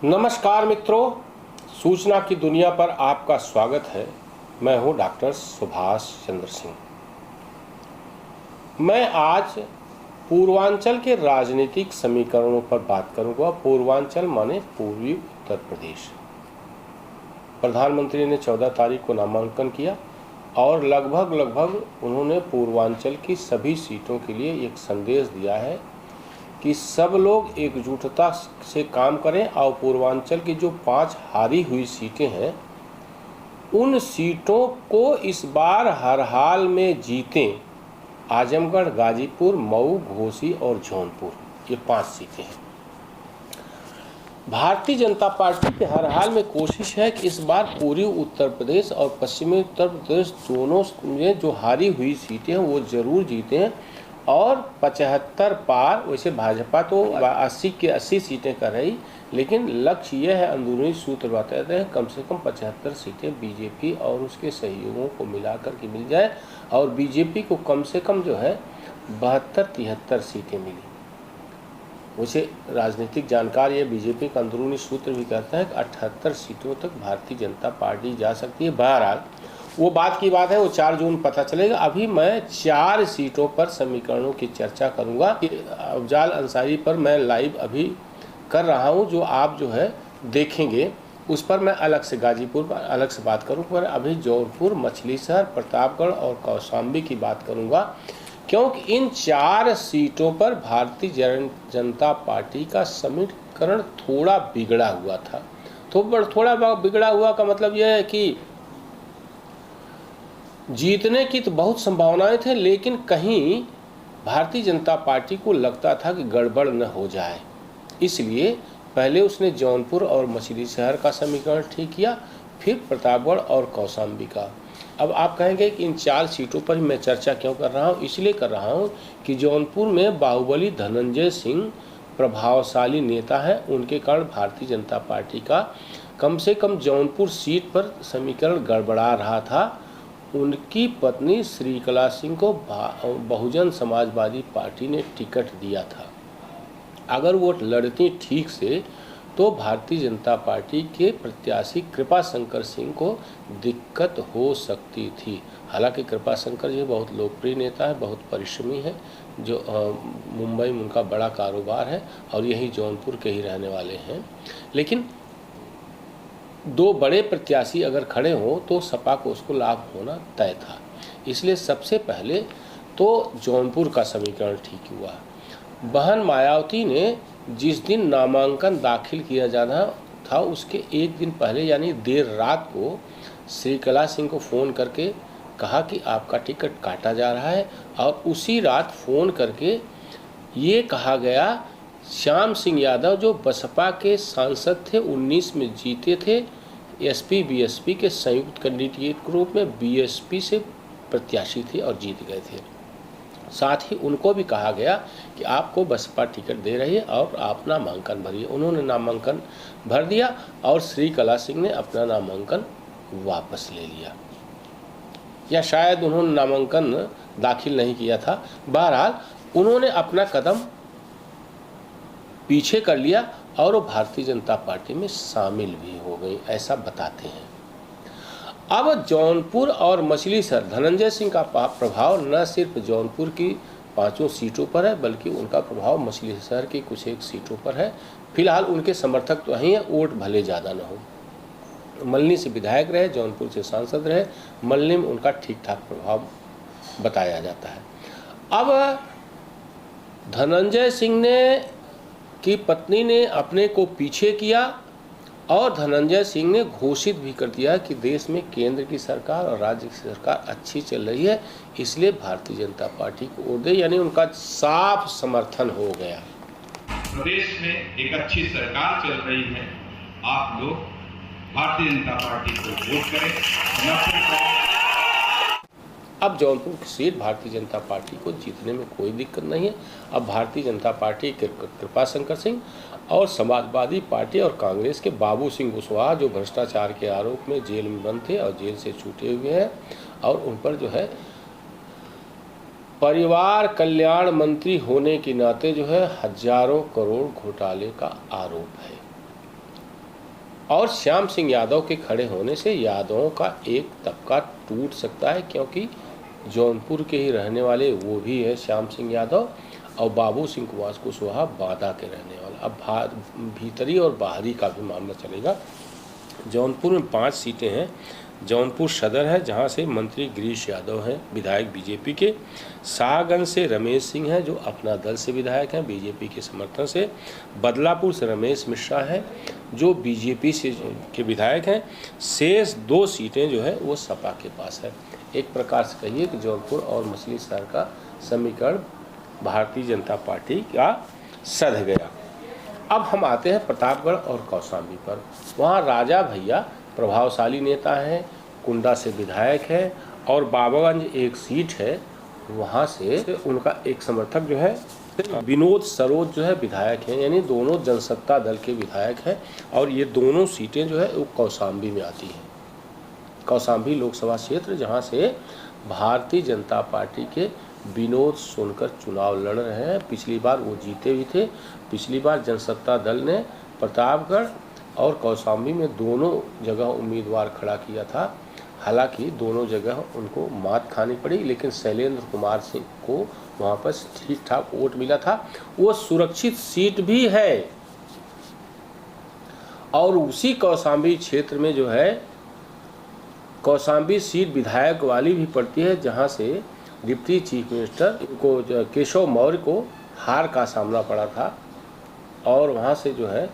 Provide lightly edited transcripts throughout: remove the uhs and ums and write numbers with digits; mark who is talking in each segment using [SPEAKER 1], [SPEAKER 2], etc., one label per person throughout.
[SPEAKER 1] नमस्कार मित्रों, सूचना की दुनिया पर आपका स्वागत है। मैं हूं डॉक्टर सुभाष चंद्र सिंह। मैं आज पूर्वांचल के राजनीतिक समीकरणों पर बात करूंगा। पूर्वांचल माने पूर्वी उत्तर प्रदेश। प्रधानमंत्री ने 14 तारीख को नामांकन किया और लगभग उन्होंने पूर्वांचल की सभी सीटों के लिए एक संदेश दिया है कि सब लोग एकजुटता से काम करें और पूर्वांचल की जो 5 हारी हुई सीटें हैं उन सीटों को इस बार हर हाल में जीतें। आजमगढ़, गाजीपुर, मऊ, घोसी और जौनपुर, ये 5 सीटें हैं। भारतीय जनता पार्टी की हर हाल में कोशिश है कि इस बार पूर्वी उत्तर प्रदेश और पश्चिमी उत्तर प्रदेश दोनों में जो हारी हुई सीटें हैं वो जरूर जीतें और 75 पार। वैसे भाजपा तो 80 के 80 सीटें कर रही, लेकिन लक्ष्य यह है, अंदरूनी सूत्र बताते हैं, कम से कम 75 सीटें बीजेपी और उसके सहयोगियों को मिलाकर के मिल जाए और बीजेपी को कम से कम जो है 72-73 सीटें मिली। वैसे राजनीतिक जानकार ये बीजेपी का अंदरूनी सूत्र भी कहता है कि 78 सीटों तक भारतीय जनता पार्टी जा सकती है। बहरहाल वो बात की बात है, वो 4 जून पता चलेगा। अभी मैं 4 सीटों पर समीकरणों की चर्चा करूंगा। अफजाल अंसारी पर मैं लाइव अभी कर रहा हूं, जो आप जो है देखेंगे उस पर मैं अलग से गाजीपुर पर अलग से बात करूं, पर अभी जौनपुर, मछली शहर, प्रतापगढ़ और कौशाम्बी की बात करूंगा, क्योंकि इन 4 सीटों पर भारतीय जनता पार्टी का समीकरण थोड़ा बिगड़ा हुआ था। तो थोड़ा बिगड़ा हुआ का मतलब यह है कि जीतने की तो बहुत संभावनाएं थे, लेकिन कहीं भारतीय जनता पार्टी को लगता था कि गड़बड़ न हो जाए, इसलिए पहले उसने जौनपुर और मछली शहर का समीकरण ठीक किया, फिर प्रतापगढ़ और कौशाम्बी का। अब आप कहेंगे कि इन 4 सीटों पर ही मैं चर्चा क्यों कर रहा हूँ? इसलिए कर रहा हूँ कि जौनपुर में बाहुबली धनंजय सिंह प्रभावशाली नेता है, उनके कारण भारतीय जनता पार्टी का कम से कम जौनपुर सीट पर समीकरण गड़बड़ा रहा था। उनकी पत्नी श्रीकला सिंह को बहुजन समाजवादी पार्टी ने टिकट दिया था। अगर वो लड़ती ठीक से तो भारतीय जनता पार्टी के प्रत्याशी कृपा शंकर सिंह को दिक्कत हो सकती थी। हालांकि कृपा शंकर जी बहुत लोकप्रिय नेता है, बहुत परिश्रमी है, जो मुंबई में उनका बड़ा कारोबार है और यही जौनपुर के ही रहने वाले हैं। लेकिन 2 बड़े प्रत्याशी अगर खड़े हों तो सपा को उसको लाभ होना तय था, इसलिए सबसे पहले तो जौनपुर का समीकरण ठीक हुआ। बहन मायावती ने जिस दिन नामांकन दाखिल किया जाना था उसके एक दिन पहले यानी देर रात को श्रीकला सिंह को फ़ोन करके कहा कि आपका टिकट काटा जा रहा है, और उसी रात फ़ोन करके ये कहा गया श्याम सिंह यादव जो बसपा के सांसद थे, 19 में जीते थे, एसपी बीएसपी के संयुक्त कैंडिडेट के रूप में बीएसपी से प्रत्याशी थे और जीत गए थे। साथ ही उनको भी कहा गया कि आपको बसपा टिकट दे रही है और आप नामांकन भरिए। उन्होंने नामांकन भर दिया और श्रीकला सिंह ने अपना नामांकन वापस ले लिया, या शायद उन्होंने नामांकन दाखिल नहीं किया था। बहरहाल उन्होंने अपना कदम पीछे कर लिया और वो भारतीय जनता पार्टी में शामिल भी हो गई, ऐसा बताते हैं। अब जौनपुर और मछली शहर धनंजय सिंह का प्रभाव न सिर्फ जौनपुर की 5 सीटों पर है, बल्कि उनका प्रभाव मछली शहर की कुछ एक सीटों पर है। फिलहाल उनके समर्थक तो वहीं हैं, वोट भले ज़्यादा न हो। मल्हनी से विधायक रहे, जौनपुर से सांसद रहे, मल्हनी में उनका ठीक ठाक प्रभाव बताया जाता है। अब धनंजय सिंह की पत्नी ने अपने को पीछे किया और धनंजय सिंह ने घोषित भी कर दिया कि देश में केंद्र की सरकार और राज्य की सरकार अच्छी चल रही है, इसलिए भारतीय जनता पार्टी को वोट दे, यानी उनका साफ समर्थन हो गया।
[SPEAKER 2] प्रदेश में एक अच्छी सरकार चल रही है, आप लोग भारतीय जनता पार्टी को वोट करें।
[SPEAKER 1] अब जौनपुर की सीट भारतीय जनता पार्टी को जीतने में कोई दिक्कत नहीं है। अब भारतीय जनता पार्टी के कृपा शंकर सिंह और समाजवादी पार्टी और कांग्रेस के बाबू सिंह कुशवाहा, जो भ्रष्टाचार के आरोप में जेल में बंद थे और जेल से छूटे हुए हैं, और उन पर जो है परिवार कल्याण मंत्री होने के नाते जो है हजारों करोड़ घोटाले का आरोप है। और श्याम सिंह यादव के खड़े होने से यादवों का एक तबका टूट सकता है, क्योंकि जौनपुर के ही रहने वाले वो भी है श्याम सिंह यादव, और बाबू सिंह कुशवाहा बांदा के रहने वाला। अब भीतरी और बाहरी का भी मामला चलेगा। जौनपुर में 5 सीटें हैं। जौनपुर सदर है, जहां से मंत्री गिरीश यादव हैं, विधायक बीजेपी के। शाहगंज से रमेश सिंह हैं, जो अपना दल से विधायक हैं, बीजेपी के समर्थन से। बदलापुर से रमेश मिश्रा हैं, जो बीजेपी से के विधायक हैं। शेष 2 सीटें जो है वो सपा के पास है। एक प्रकार से कहिए कि जौनपुर और मछली शहर का समीकरण भारतीय जनता पार्टी का सध गया। अब हम आते हैं प्रतापगढ़ और कौशाम्बी पर। वहाँ राजा भैया प्रभावशाली नेता हैं, कुंडा से विधायक है, और बाबागंज एक सीट है, वहाँ से उनका एक समर्थक जो है विनोद सरोज जो है विधायक हैं, यानी दोनों जनसत्ता दल के विधायक हैं। और ये दोनों सीटें जो है वो कौशाम्बी में आती हैं। कौशाम्बी लोकसभा क्षेत्र, जहाँ से भारतीय जनता पार्टी के विनोद सोनकर चुनाव लड़ रहे हैं। पिछली बार वो जीते भी थे। पिछली बार जनसत्ता दल ने प्रतापगढ़ और कौशाम्बी में दोनों जगह उम्मीदवार खड़ा किया था। हालांकि दोनों जगह उनको मात खानी पड़ी, लेकिन शैलेंद्र कुमार सिंह को वहाँ पर ठीक ठाक वोट मिला था। वो सुरक्षित सीट भी है। और उसी कौशाम्बी क्षेत्र में जो है कौशाम्बी सीट विधायक वाली भी पड़ती है, जहाँ से डिप्टी चीफ मिनिस्टर को केशव मौर्य को हार का सामना पड़ा था। और वहाँ से जो है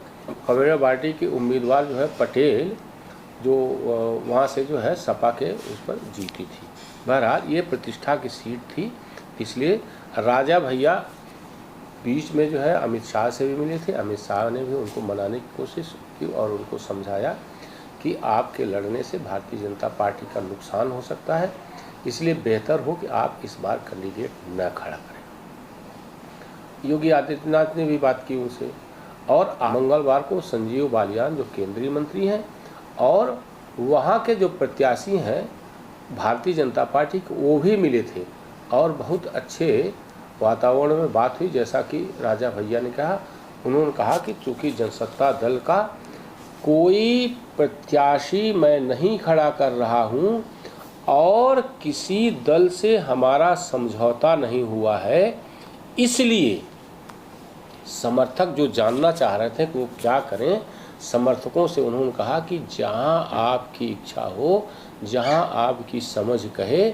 [SPEAKER 1] कम्युनिस्ट पार्टी के उम्मीदवार जो है पटेल, जो वहाँ से जो है सपा के उस पर जीती थी। बहरहाल ये प्रतिष्ठा की सीट थी, इसलिए राजा भैया बीच में जो है अमित शाह से भी मिले थे। अमित शाह ने भी उनको मनाने की कोशिश की और उनको समझाया कि आपके लड़ने से भारतीय जनता पार्टी का नुकसान हो सकता है, इसलिए बेहतर हो कि आप इस बार कैंडिडेट न खड़ा करें। योगी आदित्यनाथ ने भी बात की उनसे। और मंगलवार को संजीव बालियान जो केंद्रीय मंत्री हैं और वहाँ के जो प्रत्याशी हैं भारतीय जनता पार्टी के, वो भी मिले थे और बहुत अच्छे वातावरण में बात हुई। जैसा कि राजा भैया ने कहा, उन्होंने कहा कि चूँकि जनसत्ता दल का कोई प्रत्याशी मैं नहीं खड़ा कर रहा हूँ और किसी दल से हमारा समझौता नहीं हुआ है, इसलिए समर्थक जो जानना चाह रहे थे कि वो क्या करें, समर्थकों से उन्होंने कहा कि जहां आपकी इच्छा हो, जहां आपकी समझ कहे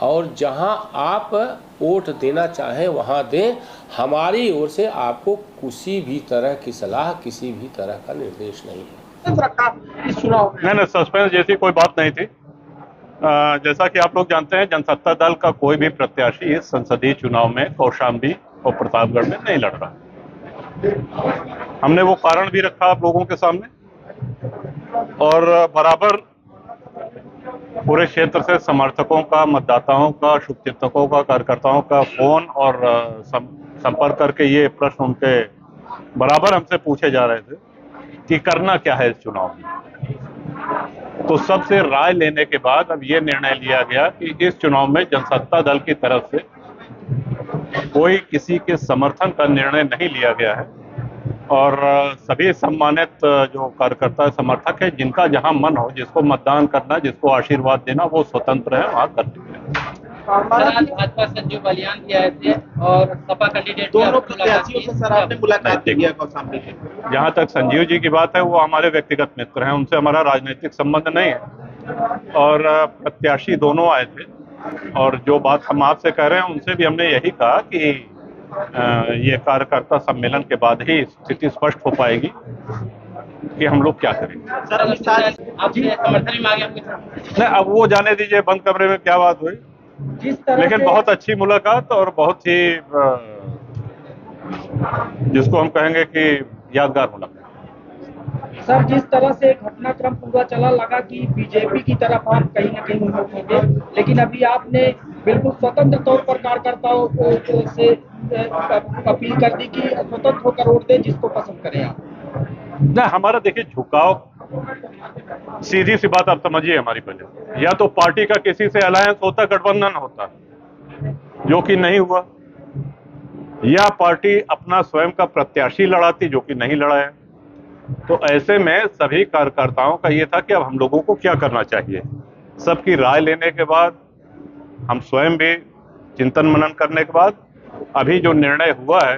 [SPEAKER 1] और जहां आप वोट देना चाहें वहां दें। हमारी ओर से आपको किसी भी तरह की सलाह, किसी भी तरह का निर्देश नहीं है।
[SPEAKER 3] नहीं, सस्पेंस जैसी कोई बात नहीं थी। जैसा कि आप लोग जानते हैं, जनसत्ता दल का कोई भी प्रत्याशी इस संसदीय चुनाव में कौशाम्बी और प्रतापगढ़ में नहीं लड़ रहा। हमने वो कारण भी रखा आप लोगों के सामने और बराबर पूरे क्षेत्र से समर्थकों का, मतदाताओं का, शुभचिंतकों का, कार्यकर्ताओं का फोन और संपर्क करके ये प्रश्न उनके बराबर हमसे पूछे जा रहे थे कि करना क्या है इस चुनाव में। तो सबसे राय लेने के बाद अब ये निर्णय लिया गया कि इस चुनाव में जनसत्ता दल की तरफ से कोई किसी के समर्थन का निर्णय नहीं लिया गया है और सभी सम्मानित जो कार्यकर्ता समर्थक है, जिनका जहां मन हो, जिसको मतदान करना, जिसको आशीर्वाद देना, वो स्वतंत्र है, वहां कर सकते हैं।
[SPEAKER 4] भाजपा संजीव बालियान भी आए थे और सपा कैंडिडेट
[SPEAKER 5] दोनों प्रत्याशियों से सर आपने मुलाकात किया कौशाम्बी में?
[SPEAKER 3] जहां तक संजीव जी की बात है, वो हमारे व्यक्तिगत मित्र हैं, उनसे हमारा राजनीतिक संबंध नहीं है और प्रत्याशी दोनों आए थे। और जो बात हम आपसे कह रहे हैं उनसे भी हमने यही कहा कि ये कार्यकर्ता सम्मेलन के बाद ही स्थिति स्पष्ट हो पाएगी कि हम लोग क्या करेंगे।
[SPEAKER 4] सर आपसे समर्थन मांगे आपके?
[SPEAKER 3] नहीं, अब वो जाने दीजिए, बंद कमरे में क्या बात हुई। लेकिन बहुत अच्छी मुलाकात और बहुत ही जिसको हम कहेंगे कि यादगार मुलाकात।
[SPEAKER 5] सर, जिस तरह से घटनाक्रम पूरा चला, लगा कि बीजेपी की तरफ आप कहीं ना कहीं होंगे, लेकिन अभी आपने बिल्कुल स्वतंत्र तौर पर कार्यकर्ताओं से अपील कर दी कि स्वतंत्र होकर वोट दें, जिसको पसंद करें आप।
[SPEAKER 3] ना, हमारा देखिए झुकाव, सीधी सी बात आप समझिए हमारी। पहले या तो पार्टी का किसी से अलायंस होता, गठबंधन होता, जो कि नहीं हुआ, या पार्टी अपना स्वयं का प्रत्याशी लड़ाती, जो कि नहीं लड़ाया। तो ऐसे में सभी कार्यकर्ताओं का ये था कि अब हम लोगों को क्या करना चाहिए। सबकी राय लेने के बाद, हम स्वयं भी चिंतन मनन करने के बाद अभी जो निर्णय हुआ है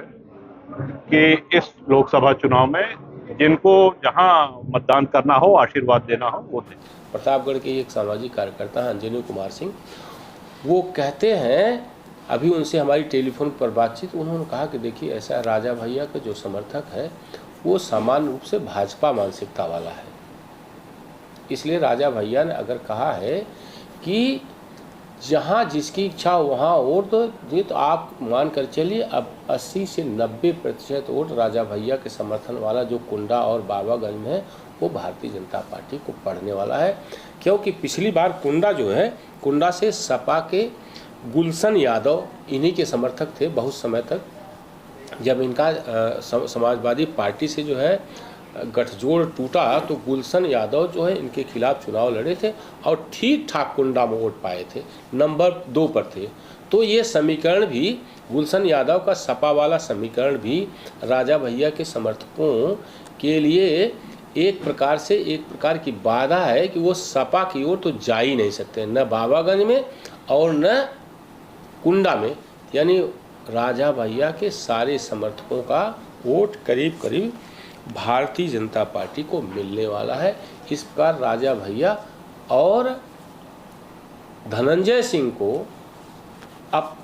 [SPEAKER 3] कि इस लोकसभा चुनाव में जिनको जहां मतदान करना हो, आशीर्वाद देना हो, वो दें।
[SPEAKER 1] प्रतापगढ़ के एक सामाजिक कार्यकर्ता हैं अंजनी कुमार सिंह, वो कहते हैं, अभी उनसे हमारी टेलीफोन पर बातचीत, उन्होंने कहा कि देखिए ऐसा राजा भैया का जो समर्थक है वो सामान्य रूप से भाजपा मानसिकता वाला है, इसलिए राजा भैया ने अगर कहा है कि जहाँ जिसकी इच्छा वहाँ वोट दे, तो आप मान कर चलिए अब 80 से 90% वोट राजा भैया के समर्थन वाला जो कुंडा और बाबागंज में है वो भारतीय जनता पार्टी को पड़ने वाला है। क्योंकि पिछली बार कुंडा जो है, कुंडा से सपा के गुलशन यादव इन्हीं के समर्थक थे बहुत समय तक। जब इनका समाजवादी पार्टी से जो है गठजोड़ टूटा तो गुलशन यादव जो है इनके खिलाफ चुनाव लड़े थे और ठीक ठाक कुंडा में वोट पाए थे, नंबर 2 पर थे। तो ये समीकरण भी, गुलशन यादव का सपा वाला समीकरण भी राजा भैया के समर्थकों के लिए एक प्रकार की बाधा है कि वो सपा की ओर तो जा ही नहीं सकते, न बाबागंज में और न कुंडा में। यानी राजा भैया के सारे समर्थकों का वोट करीब करीब भारतीय जनता पार्टी को मिलने वाला है। इस प्रकार राजा भैया और धनंजय सिंह को अब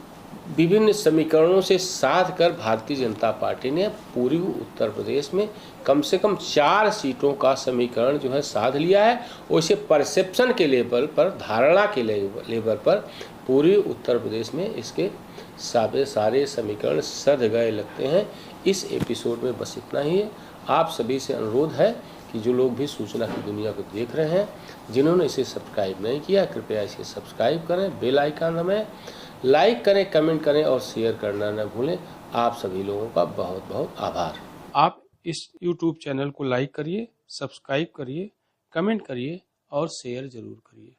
[SPEAKER 1] विभिन्न समीकरणों से साध कर भारतीय जनता पार्टी ने पूर्वी उत्तर प्रदेश में कम से कम 4 सीटों का समीकरण जो है साध लिया है। वैसे परसेप्शन के लेवल पर, धारणा के लेवल पर पूर्वी उत्तर प्रदेश में इसके सारे समीकरण सध गए लगते हैं। इस एपिसोड में बस इतना ही है। आप सभी से अनुरोध है कि जो लोग भी सूचना की दुनिया को देख रहे हैं, जिन्होंने इसे सब्सक्राइब नहीं किया, कृपया इसे सब्सक्राइब करें, बेल आइकन हमें लाइक करें, कमेंट करें और शेयर करना न भूलें। आप सभी लोगों का बहुत बहुत आभार। आप इस YouTube चैनल को लाइक करिए, सब्सक्राइब करिए, कमेंट करिए और शेयर जरूर करिए।